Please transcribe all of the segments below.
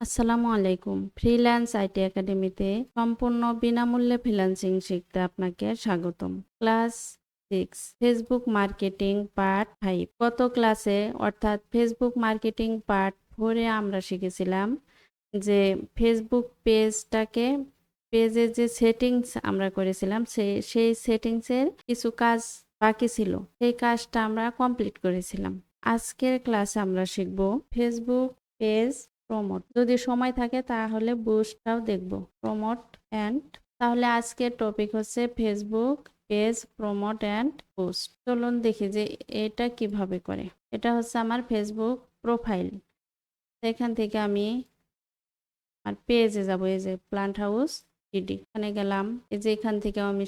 আসসালামু আলাইকুম। Freelance IT একাডেমিতে সম্পূর্ণ বিনামূল্যে ফ্রিল্যান্সিং শিখতে আপনাকে স্বাগতম। Class 6 Facebook marketing part 5। গত ক্লাসে অর্থাৎ ফেসবুক মার্কেটিং পার্ট 4 এ আমরা শিখেছিলাম যে ফেসবুক পেজের যে সেটিংস আমরা করেছিলাম সেই সেটিংসের কিছু কাজ বাকি ছিল। সেই কাজটা আমরা কমপ্লিট করেছিলাম। আজকের ক্লাসে আমরা শিখব ফেসবুক পেজ প্রমোট। যদি সময় থাকে তাহলে বুস্টটাও দেখব। প্রমোট অ্যান্ড তাহলে আজকের টপিক হচ্ছে Facebook page promote and boost. চলুন দেখি যে এটা কিভাবে করে। এটা হচ্ছে আমার ফেসবুক প্রোফাইল। এখান থেকে আমি আর পেজে যাব, এই যে প্লান্ট হাউস বিডি, এখানে গেলাম। এই যে এখান থেকে আমি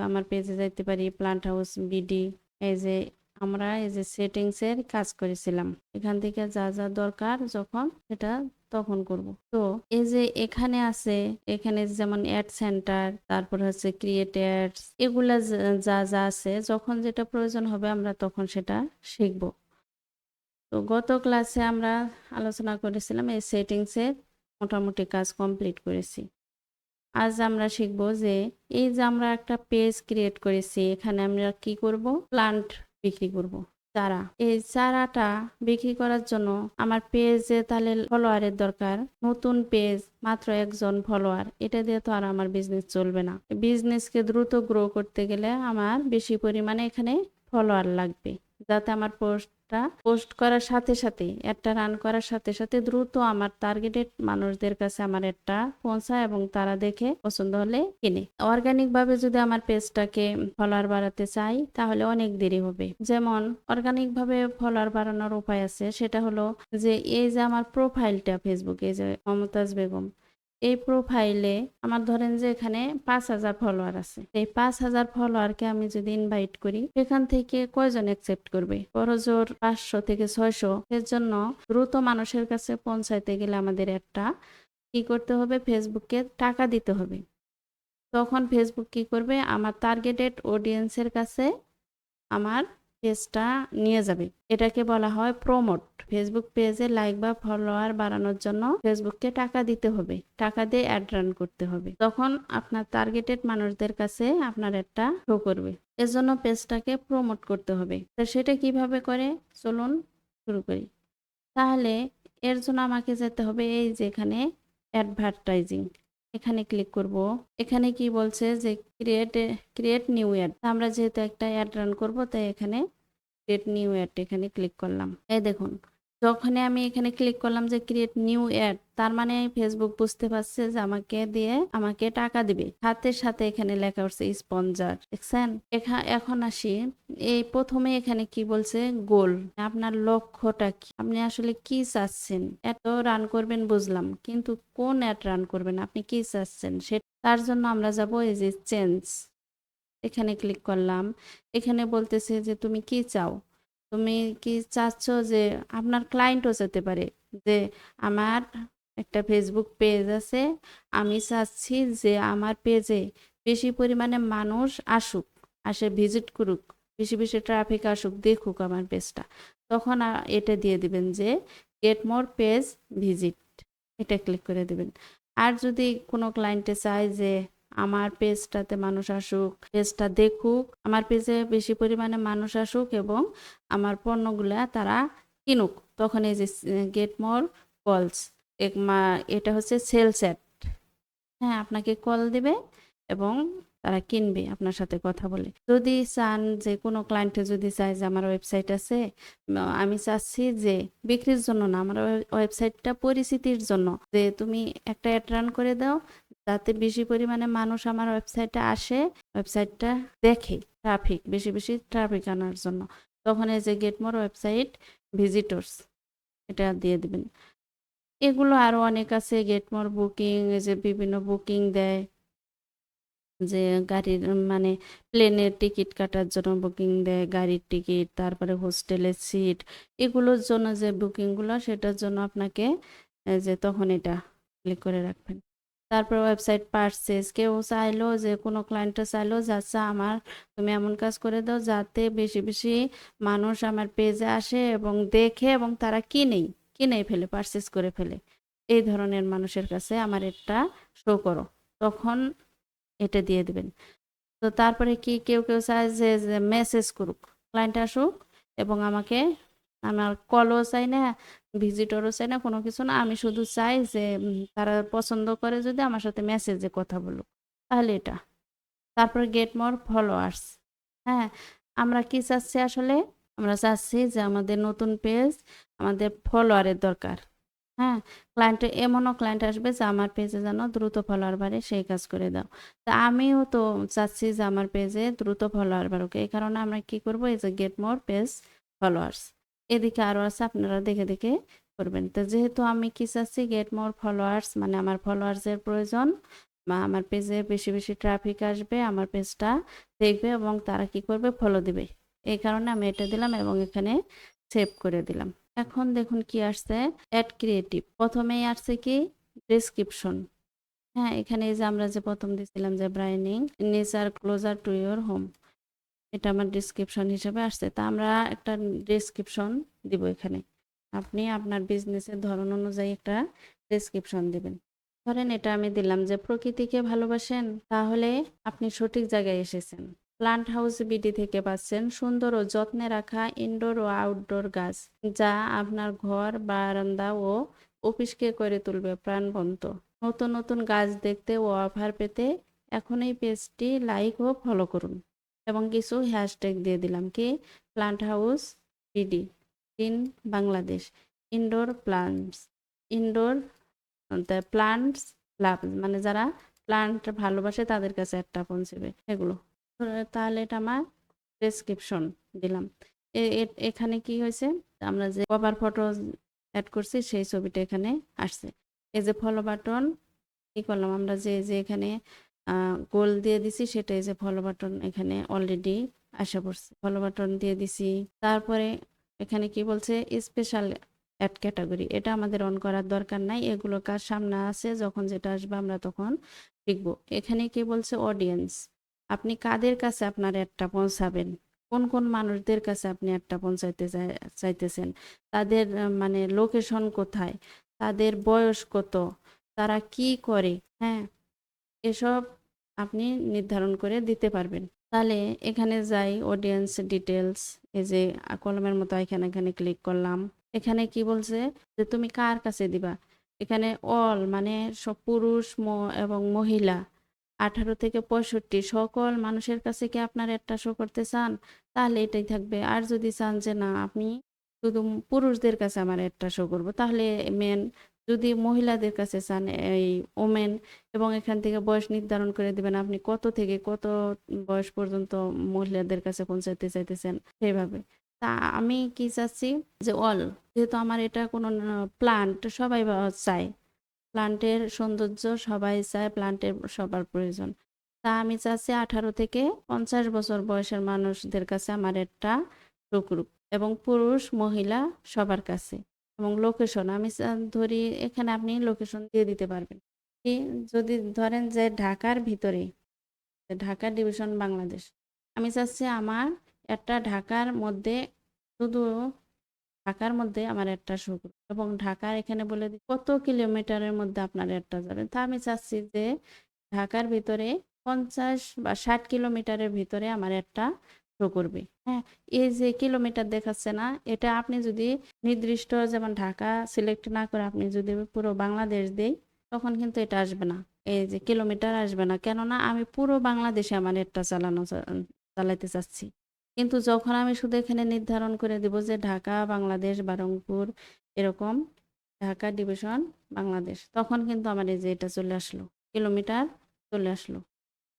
আমার পেজে যাইতে পারি প্লান্ট হাউস বিডি। এই যে আমরা এই যে সেটিংস এর কাজ করেছিলাম, এখান থেকে যা যা দরকার যখন সেটা তখন করব। তো এই যে এখানে আছে, এখানে যেমন অ্যাড সেন্টার, তারপর হচ্ছে ক্রিয়েট অ্যাডস, এগুলা যা যা আছে যখন যেটা প্রয়োজন হবে আমরা তখন সেটা শিখব। তো গত ক্লাসে আমরা আলোচনা করেছিলাম এই সেটিংস এর মোটামুটি কাজ কমপ্লিট করেছি। আজ আমরা শিখব যে এই যে আমরা একটা পেজ ক্রিয়েট করেছি, এখানে আমরা কি করব, প্লান্ট বিক্রি করব, চারা। এই চারাটা বিক্রি করার জন্য আমার পেজে তাহলে ফলোয়ারের দরকার। নতুন পেজ, মাত্র একজন ফলোয়ার, এটা দিয়ে তো আর আমার বিজনেস চলবে না। বিজনেসকে দ্রুত গ্রো করতে গেলে আমার বেশি পরিমাণে এখানে ফলোয়ার লাগবে, যাতে আমার পোস্ট করার সাথে সাথে একটা রান করার সাথে সাথে দ্রুত আমার টার্গেটেড মানুষদের কাছে আমার একটা পৌঁছায় এবং তারা দেখে পছন্দ হলে কিনে। অর্গানিক ভাবে যদি আমার পেজটাকে ফলোয়ার বাড়াতে চাই তাহলে অনেক দেরি হবে। যেমন অর্গানিক ভাবে ফলোয়ার বাড়ানোর উপায় আছে, সেটা হলো যে এই যে আমার প্রোফাইলটা ফেসবুকে, যে মমতাজ বেগম, এই প্রোফাইলে আমার ধরেন যে এখানে 5,000 ফলোয়ার আছে। এই 5,000 ফলোয়ারকে আমি যদি ইনভাইট করি, সেখান থেকে কয়জন অ্যাকসেপ্ট করবে? বড়জোর 500 থেকে 600। এর জন্য দ্রুত মানুষের কাছে পৌঁছাইতে গেলে আমাদের একটা কি করতে হবে, ফেসবুককে টাকা দিতে হবে। তখন ফেসবুক কি করবে, আমার টার্গেটেড অডিয়েন্সের কাছে আমার পেজটা নিয়ে যাবে। এটাকে বলা হয় প্রমোট। ফেসবুক পেজে লাইক বা ফলোয়ার বাড়ানোর জন্য ফেসবুককে টাকা দিতে হবে, টাকা দিয়ে অ্যাড রান করতে হবে। তখন আপনার টার্গেটেড মানুষদের কাছে আপনার একটা শো করবে। এজন্য পেজটাকে প্রমোট করতে হবে। তো সেটা কিভাবে করে, চলুন শুরু করি। তাহলে এর জন্য আমাকে যেতে হবে এই যে এখানে অ্যাডভার্টাইজিং, এখানে ক্লিক করব। এখানে কি বলছে যে ক্রিয়েট নিউ অ্যাড। আমরা যেহেতু একটা অ্যাড রান করব তাই এখানে ক্রিয়েট নিউ অ্যাড এখানে ক্লিক করলাম। এই দেখুন, যখন আমি এখানে ক্লিক করলাম যে ক্রিয়েট নিউ অ্যাড, তার মানে ফেসবুক বুঝতে পারছে যে আমাকে টাকা দিবে। সাথে সাথে এখানে লেখা উঠছে স্পন্সর, দেখছেন? এখন আসি, এই প্রথমে এখানে কি বলছে, গোল, আপনার লক্ষ্যটা কি, আপনি আসলে কি চাচ্ছেন। এত রান করবেন বুঝলাম, কিন্তু কোন অ্যাড রান করবেন, আপনি কি চাচ্ছেন, তার জন্য আমরা যাব এই যে চেঞ্জ, এখানে ক্লিক করলাম। এখানে বলতেছে যে তুমি কি চাও, তুমি কি চাচ্ছ যে আপনার ক্লায়েন্টও যেতে পারে যে আমার একটা ফেসবুক পেজ আছে, আমি চাচ্ছি যে আমার পেজে বেশি পরিমাণে মানুষ আসুক, ভিজিট করুক, বেশি বেশি ট্রাফিক আসুক, দেখুক আমার পেজটা। তখন এটা দিয়ে দিবেন যে গেট মোর পেজ ভিজিট, এটা ক্লিক করে দিবেন। আর যদি কোনো ক্লায়েন্টে চায় যে আমার পেজটাতে মানুষ আসুক, পেজটা দেখুক, আমার পেজে বেশি পরিমাণে মানুষ আসুক এবং আমার পণ্যগুলা তারা কিনুক, তখন এই যে গেট মোর কলস, এটা হচ্ছে সেলস অ্যাড। হ্যাঁ, আপনাকে কল দিবে এবং তারা কিনবে আপনার সাথে কথা বলে। যদি চান যে কোনো ক্লায়েন্টে যদি চায় যে আমার ওয়েবসাইট আছে, আমি চাচ্ছি যে বিক্রির জন্য না, আমার ওয়েবসাইটটা পরিচিতির জন্য, যে তুমি একটা অ্যাড রান করে দাও যাতে বেশি পরিমাণে মানুষ আমার ওয়েবসাইটে আসে, ওয়েবসাইটটা দেখে, বেশি বেশি ট্রাফিক আনার জন্য, তখন এই যে গেট মোর ওয়েবসাইট ভিজিটর্স, এটা দিয়ে দিবেন। এগুলো আরো অনেক আছে, গেট মোর বুকিং, এই যে বিভিন্ন বুকিং দেয়, যে গাড়ির মানে প্লেনের টিকিট কাটার জন্য বুকিং দেয়, গাড়ির টিকিট, তারপরে হোস্টেলের সিট, এগুলোর জন্য যে বুকিংগুলো, সেটার জন্য আপনাকে যে তখন এটা ক্লিক করে রাখবেন। তারপর ওয়েবসাইট পারচেজ, কেউ চাইলো যে কোনো ক্লায়েন্টটা চাইলো যে আচ্ছা আমার তুমি এমন কাজ করে দাও যাতে বেশি বেশি মানুষ আমার পেজে আসে এবং দেখে এবং তারা কিনে ফেলে, পারচেজ করে ফেলে, এই ধরনের মানুষের কাছে আমার এটা শো করো, তখন এটা দিয়ে দিবেন। তো তারপরে কি কেউ চায় যে মেসেজ করুক, ক্লায়েন্ট আসুক এবং আমাকে, আমার কলও চাই না, ভিজিটরও চাই না, কোনো কিছু না, আমি শুধু চাই যে তারা পছন্দ করে যদি আমার সাথে মেসেজে কথা বলুক, তাহলে এটা। তারপর গেট মোর ফলোয়ার্স। হ্যাঁ, আমরা কি চাচ্ছি আসলে? আমরা চাচ্ছি যে আমাদের নতুন পেজ, আমাদের ফলোয়ারের দরকার। হ্যাঁ, এমনও ক্লায়েন্ট আসবে যে আমার পেজে যেন দ্রুত ফলোয়ার বাড়ে, সেই কাজ করে দাও। তা আমিও তো চাচ্ছি যে আমার পেজে দ্রুত ফলোয়ার বাড়ুক। এই কারণে আমরা কি করব, এই যে গেট মোর পেজ ফলোয়ার্স, এদিকে আরো আছে, আপনারা দেখে দেখে করবেন। তো যেহেতু আমি কি চাচ্ছি, গেট মোর ফলোয়ার্স মানে আমার ফলোয়ার্সের প্রয়োজন, বা আমার পেজে বেশি বেশি ট্রাফিক আসবে, আমার পেজটা দেখবে এবং তারা কি করবে, ফলো দিবে। এই কারণে আমি এটা দিলাম এবং এখানে সেভ করে দিলাম। এখন দেখুন কি আসছে, অ্যাড ক্রিয়েটিভ। প্রথমেই আসছে কি, ডেসক্রিপশন। হ্যাঁ, এখানে এই যে আমরা যে প্রথম দিয়েছিলাম যে bringing nature closer to your home, এটা আমার ডেসক্রিপশন হিসেবে আসছে। তা আমরা একটা ডেসক্রিপশন দিব এখানে। আপনি আপনার বিজনেসের ধরন অনুযায়ী একটা ডেসক্রিপশন দিবেন। ধরেন এটা আমি দিলাম যে প্রকৃতিকে ভালোবাসেন, তাহলে আপনি সঠিক জায়গায় এসেছেন। প্লান্ট হাউস বিডি থেকে পাচ্ছেন সুন্দর ও যত্নে রাখা ইনডোর ও আউটডোর গাছ, যা আপনার ঘর, বারান্দা ও অফিসকে করে তুলবে প্রাণবন্ত। নতুন নতুন গাছ দেখতে ও অফার পেতে এখনই পেজটি লাইক ও ফলো করুন। এবং কিছু হ্যাশট্যাগ দিয়ে দিলাম কি, plant house BD in Bangladesh, indoor plants, indoor plants love, মানে যারা প্লান্ট ভালোবাসে তাদের কাছে একটা পৌঁছবে এগুলো। তাহলে এটা আমার ডেসক্রিপশন দিলাম। এখানে কি হয়েছে, আমরা যে কভার ফটো অ্যাড করছি সেই ছবিটা এখানে আসছে। এই যে ফলো বাটন কি করলাম, আমরা যে যে এখানে গোল দিয়ে দিছি, সেটা এই যে ফলো বাটন এখানে অলরেডি আসা পড়ছে, ফলো বাটন দিয়ে দিছি। তারপরে এখানে কি বলছে, স্পেশাল অ্যাড ক্যাটাগরি, এটা আমাদের অন করার দরকার নাই, এগুলো কাজ সামনে আছে, যখন যেটা আসবে আমরা তখন শিখবো। এখানে কি বলছে, অডিয়েন্স, আপনি কাদের কাছে আপনার অ্যাডটা পৌঁছাবেন, কোন কোন মানুষদের কাছে আপনি অ্যাডটা পৌঁছাইতে চাইতেছেন, তাদের মানে লোকেশন কোথায়, তাদের বয়স কত, তারা কি করে, হ্যাঁ, এসব আপনি নির্ধারণ করে দিতে পারবেন। তাহলে এখানে যাই, অডিয়েন্স ডিটেলস, এই যে কলমের মতো এখানে এখানে ক্লিক করলাম। এখানে কি বলছে যে তুমি কার কাছে দিবা, এখানে অল মানে সব পুরুষ এবং মহিলা 18 থেকে 65 সকল মানুষের কাছে কি আপনার একটা শো করতে চান, তাহলে এটাই থাকবে। আর যদি চান যে না আমি শুধু পুরুষদের কাছে আমার একটা শো করব, তাহলে মেন। যদি মহিলাদের কাছে চান, এই ওমেন, এবং এখান থেকে বয়স নির্ধারণ করে দিবেন আপনি কত থেকে কত বয়স পর্যন্ত মহিলাদের কাছে পৌঁছাতে চাইতেছেন সেইভাবে। তা আমি কি চাচ্ছি যে অল, যেহেতু আমার এটা কোনো প্লান্ট সবাই চায়, প্লান্টের সৌন্দর্য সবাই চায়, প্লান্টের সবার প্রয়োজন। তা আমি চাচ্ছি 18 থেকে 50 বছর বয়সের মানুষদের কাছে আমার একটা গ্রুপ, এবং পুরুষ মহিলা সবার কাছে। এবং লোকেশন আমি ধরি, এখানে আপনি লোকেশন দিয়ে দিতে পারবেন কি, যদি ধরেন যে ঢাকার ভিতরে, ঢাকা ডিভিশন বাংলাদেশ, আমি চাচ্ছি আমার একটা ঢাকার মধ্যে, শুধু ঢাকার মধ্যে আমার একটা শো করুন, এবং ঢাকার এখানে বলে দিই কত কিলোমিটারের মধ্যে আপনার একটা যাবেন। তা আমি চাচ্ছি যে ঢাকার ভিতরে 50 বা 60 কিলোমিটারের ভিতরে আমার একটা শো করবে। হ্যাঁ, এই যে কিলোমিটার দেখাচ্ছে না, এটা আপনি যদি নির্দিষ্ট যেমন ঢাকা সিলেক্ট না করে আপনি যদি পুরো বাংলাদেশ দেই, তখন কিন্তু এটা আসবে না, এই যে কিলোমিটার আসবে না, কেননা আমি পুরো বাংলাদেশে আমার এটা চালাইতে চাচ্ছি। কিন্তু যখন আমি শুধু এখানে নির্ধারণ করে দিব যে ঢাকা বাংলাদেশ বা রংপুর এরকম, ঢাকা ডিভিশন বাংলাদেশ, তখন কিন্তু আমার এই যে এটা চলে আসলো, কিলোমিটার চলে আসলো।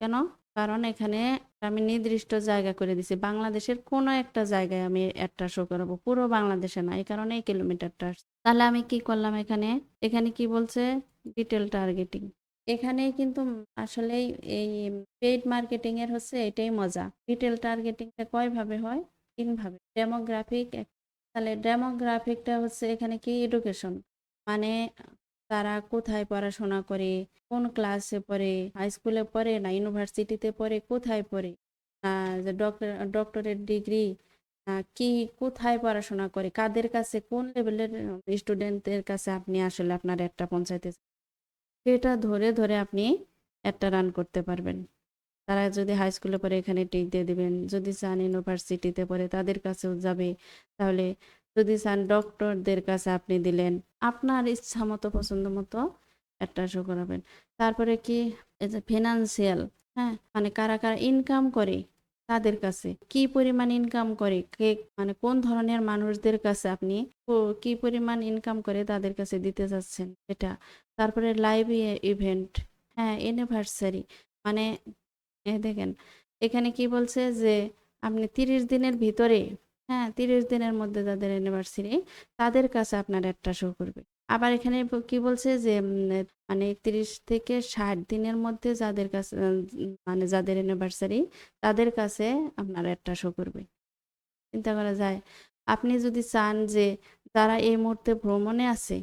কেন? কারণ এখানে আমি নির্দিষ্ট জায়গা করে দিছি, বাংলাদেশের কোনো একটা জায়গায় আমি একটা শো করাবো, পুরো বাংলাদেশে না, এই কারণে এই কিলোমিটারটা আসছে। তাহলে আমি কি করলাম, এখানে এখানে কি বলছে, ডিটেল টার্গেটিং। এখানে কিন্তু আসলেই এই পেইড মার্কেটিং এর হচ্ছে এটাই মজা। রিটেল টার্গেটিংটা কয় ভাবে হয়, 3 ভাবে। ডেমোগ্রাফিক, তাহলে ডেমোগ্রাফিকটা হচ্ছে এখানে কি, এডুকেশন, মানে তারা কোথায় পড়াশোনা করে, কোন ক্লাসে পড়ে, হাই স্কুলে পড়ে না ইউনিভার্সিটিতে পড়ে, কোথায় পড়ে, যে ডক্টরেট ডিগ্রি কি কোথায় পড়াশোনা করে, কাদের কাছে, কোন লেভেলের স্টুডেন্টদের কাছে আপনি আসলে আপনার অ্যাডটা পৌঁছাইতে চান, সেটা ধরে ধরে আপনি অ্যাডটা রান করতে পারবেন। তারা যদি হাই স্কুলে পড়ে এখানে টিক দিয়ে দিবেন, যদি চান ইউনিভার্সিটিতে পড়ে তাদের কাছেও যাবে। তাহলে যদি চান ডক্টরদের কাছে আপনি দিলেন, আপনার ইচ্ছা মতো পছন্দ মতো একটা শো করাবেন। তারপরে কি, এই যে ফিনান্সিয়াল, হ্যাঁ, মানে কারা কারা ইনকাম করে তাদের কাছে, কি পরিমাণ ইনকাম করে, কে মানে কোন ধরনের মানুষদের কাছে আপনি কি পরিমাণ ইনকাম করে তাদের কাছে দিতে চাচ্ছেন এটা। তারপরে লাইভ ইভেন্ট, হ্যাঁ, অ্যানিভার্সারি, মানে এই দেখেন এখানে কি বলছে যে আপনি 30 দিনের ভিতরে, হ্যাঁ, 30 দিনের মধ্যে যাদের অ্যানিভার্সারি তাদের কাছে আপনার একটা শো করবে। আবার এখানে কি বলছে যে মানে 30 থেকে 60 দিনের মধ্যে যাদের কাছে মানে যাদের অ্যানিভার্সারি তাদের কাছে আপনার একটা শো করবে। চিন্তা করা যায়, আপনি যদি চান যে যারা এই মুহূর্তে ভ্রমণে আছে,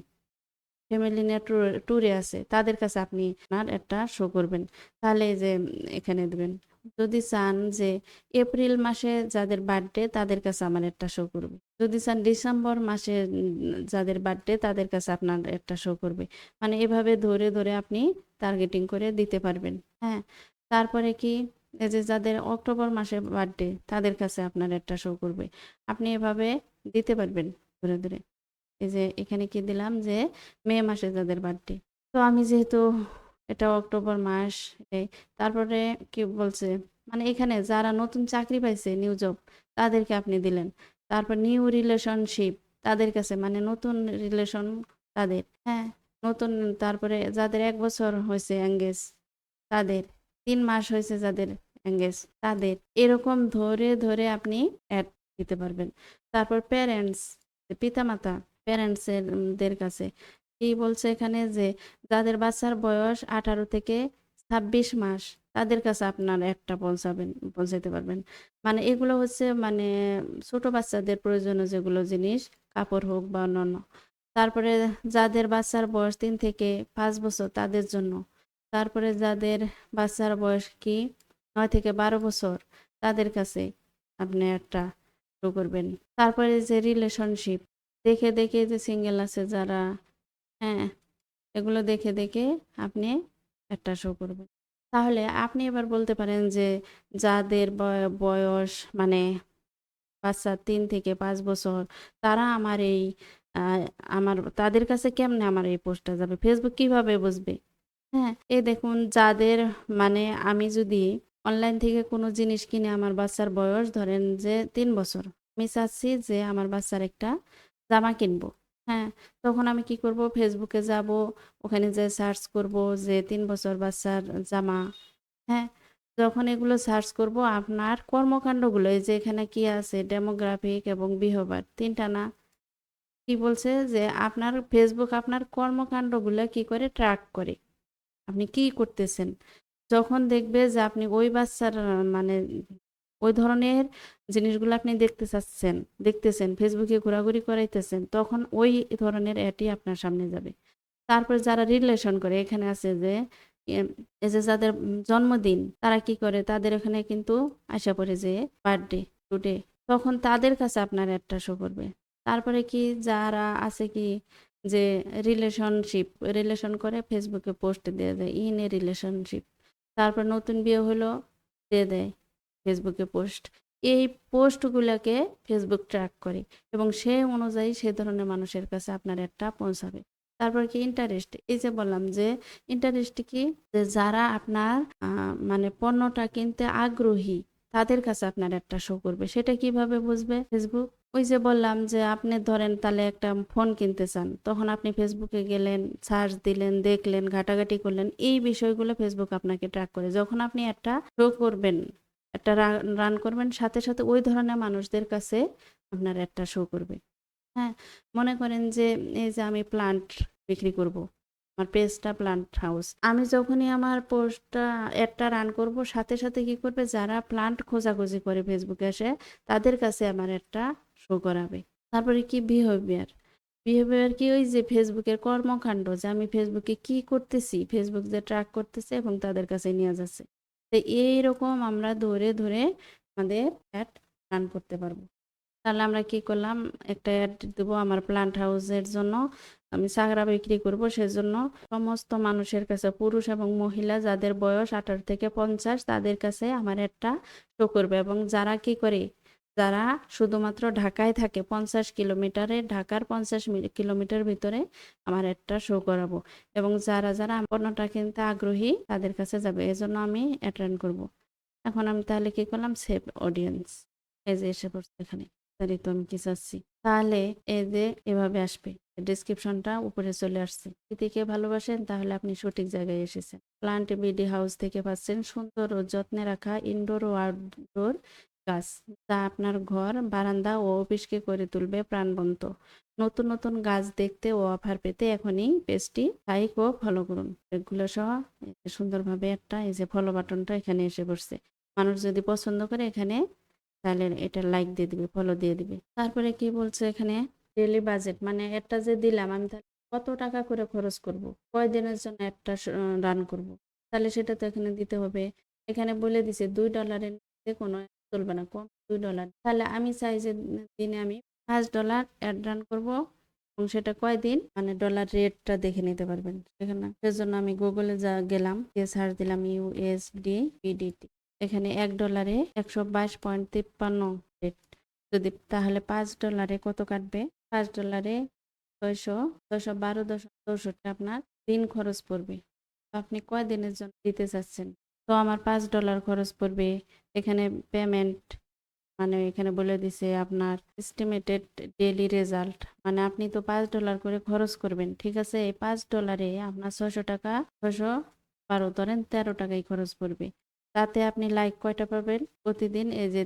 ফ্যামিলি নিয়ে ট্যুরে আছে, তাদের কাছে আপনি আপনার একটা শো করবেন, তাহলে এই যে এখানে দেবেন। যদি চান যে এপ্রিল মাসে যাদের বার্থডে তাদের কাছে আমার একটা শো করবে, যদি চান ডিসেম্বর মাসে যাদের বার্থডে তাদের কাছে আপনার একটা শো করবে। মানে এভাবে ধরে ধরে আপনি টার্গেটিং করে দিতে পারবেন। হ্যাঁ, তারপরে কি, এই যে যাদের অক্টোবর মাসে বার্থডে তাদের কাছে আপনার একটা শো করবে। আপনি এভাবে দিতে পারবেন ধরে ধরে। এই যে এখানে কি দিলাম যে মে মাসে যাদের বার্থডে, তো আমি যেহেতু এটা অক্টোবর মাস, এই তারপরে কি বলছে, মানে এখানে যারা নতুন চাকরি পাইছে, নিউ জব, তাদেরকে আপনি দিলেন। তারপর নিউ রিলেশনশিপ তাদের কাছে, মানে নতুন রিলেশন তাদের, হ্যাঁ, নতুন। তারপরে যাদের 1 বছর হয়েছে এঙ্গেজ তাদের, 3 মাস হয়েছে যাদের এঙ্গেজ তাদের, এরকম ধরে ধরে আপনি অ্যাড দিতে পারবেন। তারপর প্যারেন্টস, পিতামাতা, প্যারেন্টস এর দের কাছে কি বলছে এখানে যে যাদের বাচ্চার বয়স 18 থেকে 26 মাস তাদের কাছে আপনার একটা পৌঁছাতে পারবেন। মানে এগুলো হচ্ছে মানে ছোট বাচ্চাদের প্রয়োজনীয় যেগুলো জিনিস, কাপড় হোক বা অন্যান্য। তারপরে যাদের বাচ্চার বয়স 3 থেকে 5 বছর তাদের জন্য। তারপরে যাদের বাচ্চার বয়স কি 9 থেকে 12 বছর তাদের কাছে আপনি একটা শুরু করবেন। তারপরে যে রিলেশনশিপ, দেখে দেখে যে সিঙ্গেল আছে যারা, হ্যাঁ, এগুলো দেখে দেখে আপনি একটা শো করবেন। তাহলে আপনি এবার বলতে পারেন যে যাদের বয়স মানে বাচ্চা 3 থেকে 5 বছর, তারা আমার এই আহ, আমার তাদের কাছে কেমনে আমার এই পোস্টটা যাবে, ফেসবুক কিভাবে বুঝবে। হ্যাঁ, এই দেখুন যাদের, মানে আমি যদি অনলাইন থেকে কোনো জিনিস কিনে, আমার বাচ্চার বয়স ধরেন যে 3 বছর, আমি চাচ্ছি যে আমার বাচ্চার একটা জামা কিনবো। হ্যাঁ, তখন আমি কি করব, ফেসবুকে যাব, ওখানে যে সার্চ করব যে 3 বছর বাচ্চার জামা। হ্যাঁ, যখন এগুলো সার্চ করব আপনার কর্মকাণ্ডগুলো, এই যে এখানে কি আছে, ডেমোগ্রাফিক এবং বিহেভিয়ার, তিনটা না, কি বলছে যে আপনার ফেসবুক আপনার কর্মকাণ্ডগুলো কি করে ট্র্যাক করে, আপনি কি করতেছেন। যখন দেখবে যে আপনি ওই বাচ্চার মানে ওই ধরনের জিনিসগুলো আপনি দেখতেছেন ফেসবুকে ঘোরাঘুরি করাইতেছেন, তখন ওই ধরনের অ্যাডই আপনার সামনে যাবে। তারপর যারা রিলেশন করে, এখানে আছে যে এম, এই যে যাদের জন্মদিন, তারা কি করে, তাদের এখানে কিন্তু আশা করে যে বার্থডে টুডে, তখন তাদের কাছে আপনার একটা শো করবে। তারপরে কি, যারা আছে কি যে রিলেশন করে ফেসবুকে পোস্ট দিয়ে দেয়, ইন এ রিলেশনশিপ, তারপর নতুন বিয়ে হলো দিয়ে দেয় ফেসবুকে পোস্ট, এই পোস্টগুলোকে ফেসবুক ট্র্যাক করে এবং সেই অনুযায়ী সে ধরনের মানুষের কাছে আপনার একটা পৌঁছাবে। তারপর কি ইন্টারেস্ট, এই যে বললাম যে ইন্টারেস্ট কি, যে যারা আপনার মানে পণ্যটা কিনতে আগ্রহী তাদের কাছে আপনার একটা শো করবে। সেটা কিভাবে বুঝবে ফেসবুক, ওই যে বললাম যে আপনি ধরেন তাহলে একটা ফোন কিনতে চান, তখন আপনি ফেসবুকে গেলেন, সার্চ দিলেন, দেখলেন, ঘাটাঘাটি করলেন, এই বিষয়গুলো ফেসবুক আপনাকে ট্র্যাক করে। যখন আপনি একটা শো করবেন, একটা রান করবেন, সাথে সাথে ওই ধরনের মানুষদের কাছে আপনার একটা শো করবে। হ্যাঁ, মনে করেন যে এই যে আমি প্লান্ট বিক্রি করব, আমার পেজটা প্লান্ট হাউস, আমি যখনই আমার পোস্টটা অ্যাডটা রান করব, সাথে সাথে কি করবে, যারা প্লান্ট খোঁজাখুঁজি করে ফেসবুকে এসে তাদের কাছে আমার একটা শো করাবে। তারপরে কি বিহেভিয়ার কি, ওই যে ফেসবুকের কর্মকাণ্ড, যে আমি ফেসবুকে কি করতেছি, ফেসবুক যে ট্র্যাক করতেছে এবং তাদের কাছে নিয়ে যাচ্ছে। তো এইরকম আমরা ধরে ধরে আমাদের অ্যাড রান করতে পারবো। তাহলে আমরা কি করলাম, একটা অ্যাড দেবো আমার প্লান্ট হাউসের জন্য। আমি চারা বিক্রি করব, সেজন্য সমস্ত মানুষের কাছে, পুরুষ এবং মহিলা যাদের বয়স 18 থেকে 50, তাদের কাছে আমার একটা শো করবে। এবং যারা কি করে, যারা শুধুমাত্র ঢাকায় থাকে, 50 কিলোমিটারে, ঢাকার 50 কিলোমিটার ভিতরে আমার একটা শো করাবো। এবং যারা যারা আমার পণ্যটা কিনতে আগ্রহী তাদের কাছে যাবে, এজন্য আমি অ্যাটেন্ড করব। এখন আমি তাহলে কি করলাম, সেভ অডিয়েন্স, এই যে এসে পড়ছে এখানে। তো আমি কি চাচ্ছি, তাহলে এই যে এভাবে আসবে, ডিসক্রিপশনটা উপরে চলে আসছে। এদিকে ভালোবাসেন, তাহলে আপনি সঠিক জায়গায় এসেছেন। প্লান্ট বিডি হাউস থেকে পাচ্ছেন সুন্দর ও যত্নে রাখা ইনডোর ও আউটডোর গাছ, যা আপনার ঘর, বারান্দা ও অফিসকে করে তুলবে প্রাণবন্ত। নতুন নতুন গাছ দেখতে ও অফার পেতে এখনই পেজটি লাইক ও ফলো করুন। এগুলো সহ সুন্দরভাবে একটা, এই যে ফলো বাটনটা এখানে এসে পড়ছে। মানুষ যদি পছন্দ করে এখানে, তাহলে এটা লাইক দিয়ে দিবে, ফলো দিয়ে দিবে। তারপরে কি বলছে এখানে, ডেইলি বাজেট, মানে একটা যে দিলাম আমি, তাহলে কত টাকা করে খরচ করব, কয়দিনের জন্য একটা রান করব, তাহলে সেটা তো এখানে দিতে হবে। এখানে বলে দিছে $2 নিচে কোনো চলবে না, কম $2। তাহলে আমি চাই যে দিনে আমি $5 অ্যাড রান করব, এবং সেটা কয়দিন, মানে ডলার রেটটা দেখে নিতে পারবেন সেখানে। সেজন্য আমি গুগলে যা গেলাম, দিয়ে সার্চ দিলাম USD PDT। এখানে $1 122.53 রেট। যদি তাহলে $5 কত কাটবে, $5 612.64 আপনার দিন খরচ পড়বে। তো আপনি কয় দিনের জন্য দিতে চাচ্ছেন, তো আমার $5 খরচ পড়বে। এখানে পেমেন্ট, মানে এখানে বলে দিছে আপনার এস্টিমেটেড ডেইলি রেজাল্ট, মানে আপনি তো $5 করে খরচ করবেন, ঠিক আছে। এই $5 আপনার 600 টাকা, 612, ধরেন 13 টাকাই খরচ পড়বে। তাতে আপনি লাইক কয়টা পাবেন প্রতিদিন, এই যে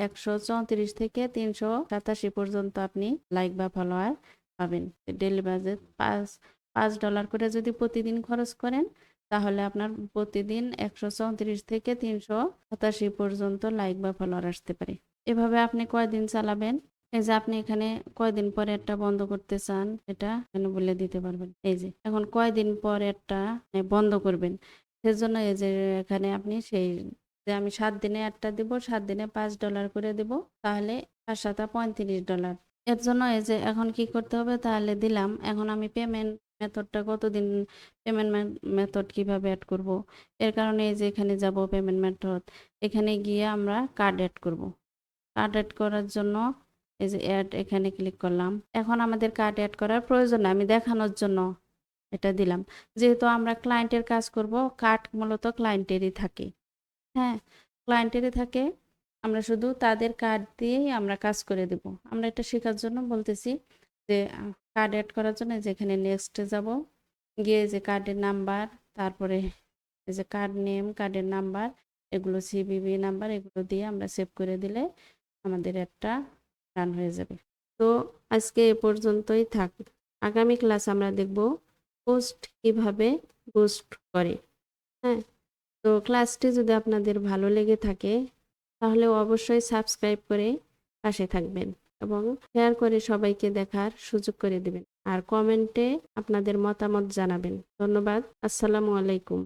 134 থেকে 387 পর্যন্ত আপনি লাইক বা ফলোয়ার পাবেন। ডেইলি বাজেট $5 করে যদি প্রতিদিন খরচ করেন, তাহলে আপনার প্রতিদিন 134 থেকে 387 পর্যন্ত লাইক বা ফলোয়ার আসতে পারে। এভাবে আপনি কয়দিন চালাবেন, এই যে আপনি এখানে কয়দিন পরে একটা বন্ধ করতে চান, এটা এখানে বলে দিতে পারবেন। এই যে এখন কয়দিন পর একটা বন্ধ করবেন, সেজন্য এই যে এখানে আপনি সেই, যে আমি 7 দিনে একটা দিব, 7 দিনে $5 করে দিব, তাহলে 7 $35। এর জন্য এই যে এখন কি করতে হবে, তাহলে দিলাম। এখন আমি পেমেন্ট মেথডটা কতদিন, পেমেন্ট মেথড কিভাবে অ্যাড করব, এর কারণে এই যে এখানে যাব পেমেন্ট মেথড, এখানে গিয়ে আমরা কার্ড অ্যাড করব। কার্ড অ্যাড করার জন্য এই যে অ্যাড, এখানে ক্লিক করলাম। এখন আমাদের কার্ড অ্যাড করার প্রয়োজন নেই, আমি দেখানোর জন্য এটা দিলাম। যেহেতু আমরা ক্লায়েন্টের কাজ করব, কার্ড মূলত ক্লায়েন্টেরই থাকে। হ্যাঁ, ক্লায়েন্টেরই থাকে, আমরা শুধু তাদের কার্ড দিয়েই আমরা কাজ করে দেব। আমরা এটা শেখার জন্য বলতেছি যে কার্ড অ্যাড করার জন্য যেখানে নেক্সটে যাব, গিয়ে যে কার্ডের নাম্বার, তারপরে এই যে কার্ড নেম, কার্ডের নাম্বার, এগুলো সিভিভি নাম্বার, এগুলো দিয়ে আমরা সেভ করে দিলে আমাদের একটা রান হয়ে যাবে। তো আজকে এ পর্যন্তই থাক। আগামী ক্লাস আমরা দেখব পোস্ট কিভাবে বুস্ট করে। হ্যাঁ, তো ক্লাসটি যদি আপনাদের ভালো লেগে থাকে, তাহলে অবশ্যই সাবস্ক্রাইব করে পাশে থাকবেন এবং শেয়ার করে সবাইকে দেখার সুযোগ করে দিবেন। আর কমেন্টে আপনাদের মতামত জানাবেন। ধন্যবাদ। আসসালামু আলাইকুম।